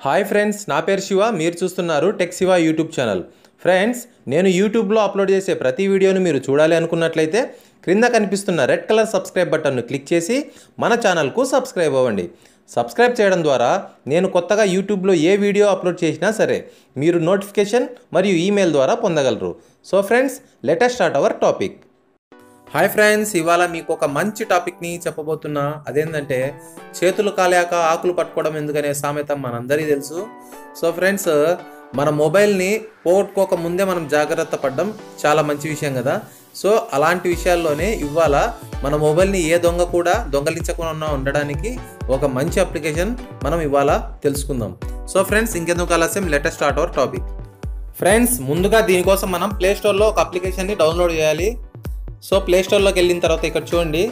Hi friends, నా పేరు శివ. మీరు చూస్తున్నారు tech Shiva YouTube channel. Friends, నేను యూట్యూబ్లో అప్లోడ్ చేసే ప్రతి వీడియోను మీరు చూడాలి అనుకున్నట్లయితే క్రింద కనిపిస్తున్న రెడ్ కలర్ సబ్స్క్రైబ్ బటన్ను క్లిక్ చేసి మన ఛానల్కు సబ్స్క్రైబ్ అవ్వండి. సబ్స్క్రైబ్ చేయడం ద్వారా నేను కొత్తగా యూట్యూబ్లో ఏ వీడియో అప్లోడ్ చేసినా సరే మీరు నోటిఫికేషన్ మరియు ఈమెయిల్ ద్వారా పొందగలరు. So friends, let us start our topic. Hi friends, ఇవాళ మీకు ఒక మంచి టాపిక్ని చెప్పబోతున్నా. అదేంటంటే చేతులు కాలాక ఆకులు పట్టుకోవడం ఎందుకనే సామెత మనందరికీ తెలుసు. సో ఫ్రెండ్స్, మన మొబైల్ని పోగొట్టుకోక ముందే మనం జాగ్రత్త పడడం చాలా మంచి విషయం కదా. సో అలాంటి విషయాల్లోనే ఇవాళ మన మొబైల్ని ఏ దొంగ కూడా దొంగలించకుండా ఉండడానికి ఒక మంచి అప్లికేషన్ మనం ఇవాళ తెలుసుకుందాం. సో ఫ్రెండ్స్, ఇంకెందుకు ఆలస్యం, let us start our topic. Friends, ముందుగా దీనికోసం మనం ప్లేస్టోర్లో ఒక అప్లికేషన్ని డౌన్లోడ్ చేయాలి. సో ప్లేస్టోర్లోకి వెళ్ళిన తర్వాత ఇక్కడ చూడండి,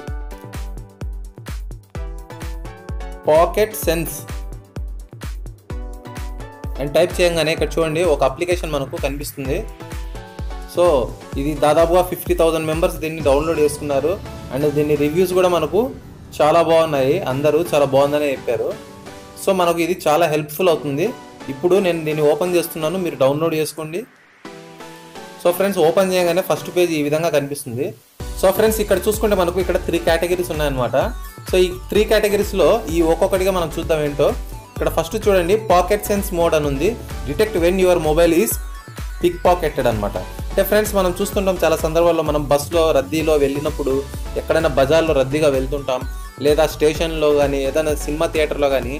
పాకెట్ సెన్స్ అని టైప్ చేయగానే ఇక్కడ చూడండి ఒక అప్లికేషన్ మనకు కనిపిస్తుంది. సో ఇది దాదాపుగా 50,000 మెంబర్స్ దీన్ని డౌన్లోడ్ చేసుకున్నారు. అండ్ దీని రివ్యూస్ కూడా మనకు చాలా బాగున్నాయి, అందరూ చాలా బాగుందని చెప్పారు. సో మనకు ఇది చాలా హెల్ప్ఫుల్ అవుతుంది. ఇప్పుడు నేను దీన్ని ఓపెన్ చేస్తున్నాను, మీరు డౌన్లోడ్ చేసుకోండి. సో ఫ్రెండ్స్, ఓపెన్ చేయగానే ఫస్ట్ పేజ్ ఈ విధంగా కనిపిస్తుంది. సో ఫ్రెండ్స్, ఇక్కడ చూసుకుంటే మనకు ఇక్కడ 3 కేటగిరీస్ ఉన్నాయన్నమాట. సో ఈ 3 కేటగిరీస్లో ఈ ఒక్కొక్కటిగా మనం చూద్దాం ఏంటో. ఇక్కడ ఫస్ట్ చూడండి, పాకెట్ సెన్స్ మోడ్ అని ఉంది. Detect when your mobile is pickpocketed అనమాట. అంటే ఫ్రెండ్స్, మనం చూస్తుంటాం చాలా సందర్భాల్లో మనం బస్సులో రద్దీలో వెళ్ళినప్పుడు, ఎక్కడైనా బజార్లో రద్దీగా వెళ్తుంటాం, లేదా స్టేషన్లో కానీ ఏదైనా సినిమా థియేటర్లో కానీ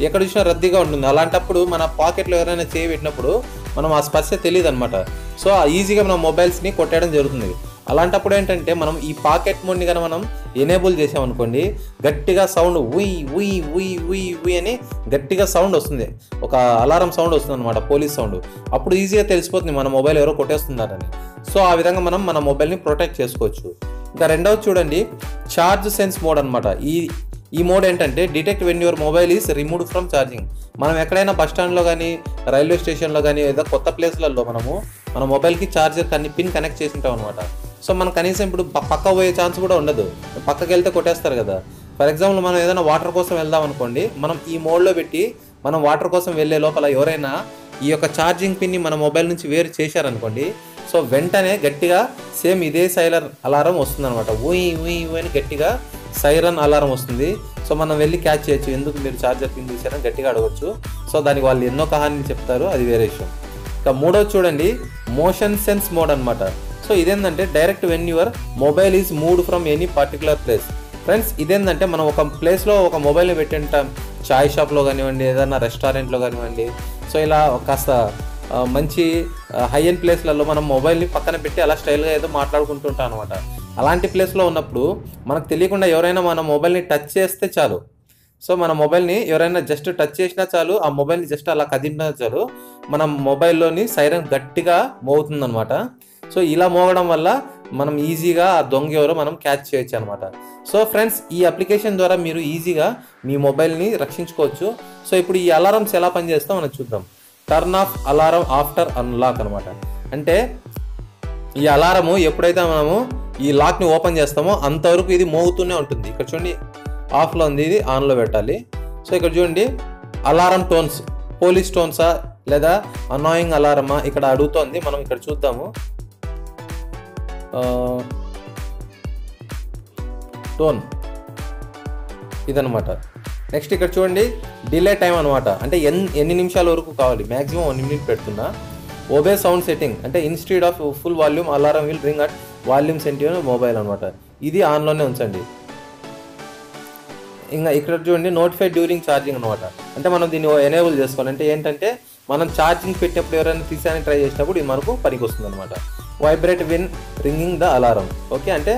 ఎక్కడ చూసినా రద్దీగా ఉంటుంది. అలాంటప్పుడు మన పాకెట్లో ఎవరైనా చేయి పెట్టినప్పుడు మనం ఆ స్పర్శ తెలియదు అనమాట. సో ఈజీగా మనం మొబైల్స్ని కొట్టేయడం జరుగుతుంది. అలాంటప్పుడు ఏంటంటే మనం ఈ పాకెట్ మోడ్ని కానీ మనం ఎనేబుల్ చేసామనుకోండి, గట్టిగా సౌండ్ ఉయ్ ఉయ్ ఉయ్ ఉయ్ ఉయ్ అని గట్టిగా సౌండ్ వస్తుంది, ఒక అలారం సౌండ్ వస్తుంది అనమాట, పోలీస్ సౌండ్. అప్పుడు ఈజీగా తెలిసిపోతుంది మన మొబైల్ ఎవరో కొట్టేస్తున్నారని. సో ఆ విధంగా మనం మన మొబైల్ని ప్రొటెక్ట్ చేసుకోవచ్చు. ఇంకా రెండవది చూడండి, ఛార్జ్ సెన్స్ మోడ్ అనమాట. ఈ మోడ్ ఏంటంటే detect when your mobile is removed from charging. మనం ఎక్కడైనా బస్ స్టాండ్లో కానీ రైల్వే స్టేషన్లో కానీ ఏదో కొత్త ప్లేస్లలో మనము మన మొబైల్కి ఛార్జర్ పిన్ కనెక్ట్ చేసి ఉంటాం అనమాట. సో మనం కనీసం ఇప్పుడు పక్క పోయే ఛాన్స్ కూడా ఉండదు, పక్కకి వెళ్తే కొట్టేస్తారు కదా. ఫర్ ఎగ్జాంపుల్, మనం ఏదైనా వాటర్ కోసం వెళ్దాం అనుకోండి, మనం ఈ మోడ్లో పెట్టి మనం వాటర్ కోసం వెళ్ళే లోపల ఎవరైనా ఈ యొక్క ఛార్జింగ్ పిన్ని మన మొబైల్ నుంచి వేరు చేశారనుకోండి, సో వెంటనే గట్టిగా సేమ్ ఇదే సైరన్ అలారం వస్తుంది అనమాట. ఊయి ఊయి అని గట్టిగా సైరన్ అలారం వస్తుంది. సో మనం వెళ్ళి క్యాచ్ చేయొచ్చు, ఎందుకు మీరు ఛార్జర్ పిన్ తీసారని గట్టిగా అడగచ్చు. సో దానికి వాళ్ళు ఎన్నో కహాని చెప్తారు, అది వేరే విషయం. ఇంకా మూడోది చూడండి, మోషన్ సెన్స్ మోడ్ అనమాట. సో ఇదేంటంటే direct when your mobile is moved from any particular place. Friends, ఇదేంటంటే మనం ఒక ప్లేస్లో ఒక మొబైల్ని పెట్టింటాం, చాయ్ షాప్లో కానివ్వండి, ఏదైనా రెస్టారెంట్లో కానివ్వండి. సో ఇలా కాస్త మంచి హై ఎండ్ ప్లేస్లలో మనం మొబైల్ని పక్కన పెట్టి అలా స్టైల్గా ఏదో మాట్లాడుకుంటుంటాం అనమాట. అలాంటి ప్లేస్లో ఉన్నప్పుడు మనకు తెలియకుండా ఎవరైనా మన మొబైల్ని టచ్ చేస్తే చాలు, సో మన మొబైల్ని ఎవరైనా జస్ట్ టచ్ చేసినా చాలు, ఆ మొబైల్ని జస్ట్ అలా కదిపినా చాలు, మన మొబైల్లోని సైరన్ గట్టిగా మోగుతుందనమాట. సో ఇలా మోగడం వల్ల మనం ఈజీగా ఆ దొంగ ఎవరో మనం క్యాచ్ చేయొచ్చు అనమాట. సో ఫ్రెండ్స్, ఈ అప్లికేషన్ ద్వారా మీరు ఈజీగా మీ మొబైల్ని రక్షించుకోవచ్చు. సో ఇప్పుడు ఈ అలారమ్స్ ఎలా పనిచేస్తామో మనం చూద్దాం. Turn off alarm after unlock అనమాట. అంటే ఈ అలారము ఎప్పుడైతే మనము ఈ లాక్ని ఓపెన్ చేస్తామో అంతవరకు ఇది మోగుతూనే ఉంటుంది. ఇక్కడ చూడండి, ఆఫ్లో ఉంది, ఇది ఆన్లో పెట్టాలి. సో ఇక్కడ చూడండి, అలారం టోన్స్, పోలీస్ టోన్సా లేదా అనాయింగ్ అలారమా ఇక్కడ అడుగుతోంది. మనం ఇక్కడ చూద్దాము, టోన్ ఇదనమాట. నెక్స్ట్ ఇక్కడ చూడండి, డిలే టైం అనమాట. అంటే ఎన్ని నిమిషాల వరకు కావాలి, మ్యాక్సిమం 1 నిమిషం పెడుతున్నా. ఓబే సౌండ్ సెట్టింగ్, అంటే instead of full volume alarm will ring at volume sensitive mobile అనమాట. ఇది ఆన్లోనే ఉంచండి. ఇంకా ఇక్కడ చూడండి, నోటిఫై డ్యూరింగ్ ఛార్జింగ్ అనమాట. అంటే మనం దీన్ని ఎనేబుల్ చేసుకోవాలి. అంటే ఏంటంటే మనం ఛార్జింగ్ పెట్టినప్పుడు ఎవరైనా తీసానికి ట్రై చేసినప్పుడు ఇది మనకు పనికి వస్తుంది అనమాట. Vibrate win ringing the alarm, okay, అంటే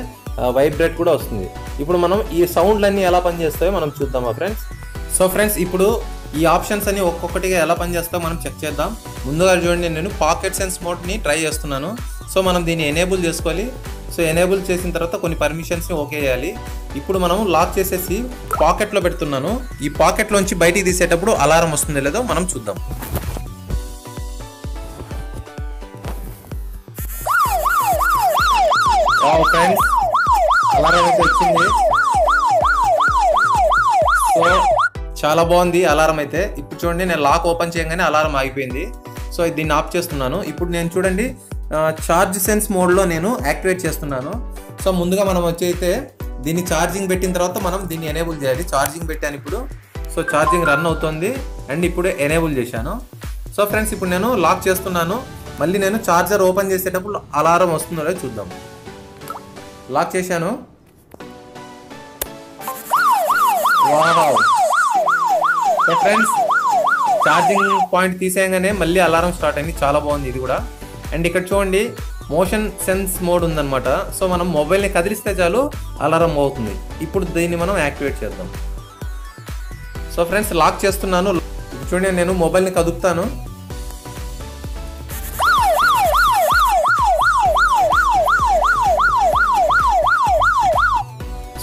వైబ్రేట్ కూడా వస్తుంది. ఇప్పుడు మనం ఈ సౌండ్లన్నీ ఎలా పనిచేస్తాయో మనం చూద్దామా ఫ్రెండ్స్. సో ఫ్రెండ్స్, ఇప్పుడు ఈ ఆప్షన్స్ అన్ని ఒక్కొక్కటిగా ఎలా పనిచేస్తాయో మనం చెక్ చేద్దాం. ముందుగా చూడండి, నేను పాకెట్ సెన్స్ మోడ్ని ట్రై చేస్తున్నాను. సో మనం దీన్ని ఎనేబుల్ చేసుకోవాలి. సో ఎనేబుల్ చేసిన తర్వాత కొన్ని పర్మిషన్స్ని ఓకే చేయాలి. ఇప్పుడు మనం లాక్ చేసేసి పాకెట్లో పెడుతున్నాను. ఈ పాకెట్లోంచి బయటికి తీసేటప్పుడు అలారం వస్తుందో లేదో మనం చూద్దాం. ఫ్రెండ్స్, అలారం అయితే వచ్చింది. సో చాలా బాగుంది అలారం అయితే. ఇప్పుడు చూడండి నేను లాక్ ఓపెన్ చేయగానే అలారం ఆగిపోయింది. సో దీన్ని ఆఫ్ చేస్తున్నాను. ఇప్పుడు నేను చూడండి ఛార్జ్ సెన్స్ మోడ్లో నేను యాక్టివేట్ చేస్తున్నాను. సో ముందుగా మనం వచ్చైతే దీన్ని ఛార్జింగ్ పెట్టిన తర్వాత మనం దీన్ని ఎనేబుల్ చేయాలి. ఛార్జింగ్ పెట్టాను ఇప్పుడు. సో ఛార్జింగ్ రన్ అవుతుంది అండ్ ఇప్పుడు ఎనేబుల్ చేశాను. సో ఫ్రెండ్స్ ఇప్పుడు నేను లాక్ చేస్తున్నాను. మళ్ళీ నేను ఛార్జర్ ఓపెన్ చేసేటప్పుడు అలారం వస్తుందో చూద్దాం. లాక్ చేశాను. Wow. So friends charging point తీసేయగానే మళ్ళీ అలారం స్టార్ట్ అయింది. చాలా బాగుంది ఇది కూడా. అండ్ ఇక్కడ చూడండి మోషన్ సెన్స్ మోడ్ ఉందన్నమాట. సో మనం మొబైల్ని కదిలిస్తే చాలు అలారం అవుతుంది. ఇప్పుడు దీన్ని మనం యాక్టివేట్ చేద్దాం. సో ఫ్రెండ్స్ లాక్ చేస్తున్నాను. చూడండి నేను మొబైల్ని కదుపుతాను.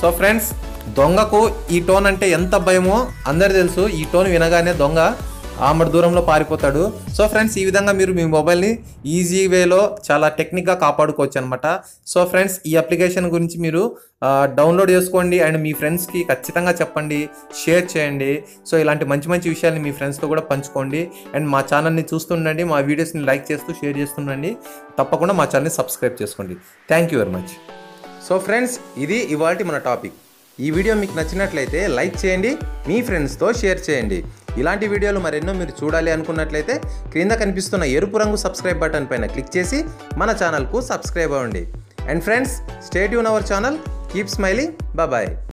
సో ఫ్రెండ్స్ దొంగకు ఈ టోన్ అంటే ఎంత భయమో అందరు తెలుసు. ఈ టోన్ వినగానే దొంగ ఆమడ దూరంలో పారిపోతాడు. సో ఫ్రెండ్స్ ఈ విధంగా మీరు మీ మొబైల్ని ఈజీ వేలో చాలా టెక్నిక్గా కాపాడుకోవచ్చు అనమాట. సో ఫ్రెండ్స్ ఈ అప్లికేషన్ గురించి మీరు డౌన్లోడ్ చేసుకోండి అండ్ మీ ఫ్రెండ్స్కి ఖచ్చితంగా చెప్పండి, షేర్ చేయండి. సో ఇలాంటి మంచి మంచి విషయాన్ని మీ ఫ్రెండ్స్తో కూడా పంచుకోండి. అండ్ మా ఛానల్ని చూస్తుండండి, మా వీడియోస్ని లైక్ చేస్తూ షేర్ చేస్తుండండి. తప్పకుండా మా ఛానల్ని సబ్స్క్రైబ్ చేసుకోండి. Thank you very much. So friends ఇది ఇవాల్టి మన టాపిక్. ఈ వీడియో మీకు నచ్చినట్లయితే లైక్ చేయండి, మీ ఫ్రెండ్స్తో షేర్ చేయండి. ఇలాంటి వీడియోలు మరెన్నో మీరు చూడాలి అనుకున్నట్లయితే క్రింద కనిపిస్తున్న ఎరుపు రంగు సబ్స్క్రైబ్ బటన్ పైన క్లిక్ చేసి మన ఛానల్కు సబ్స్క్రైబ్ అవ్వండి. And friends stay tune our channel. Keep smiling. Bye.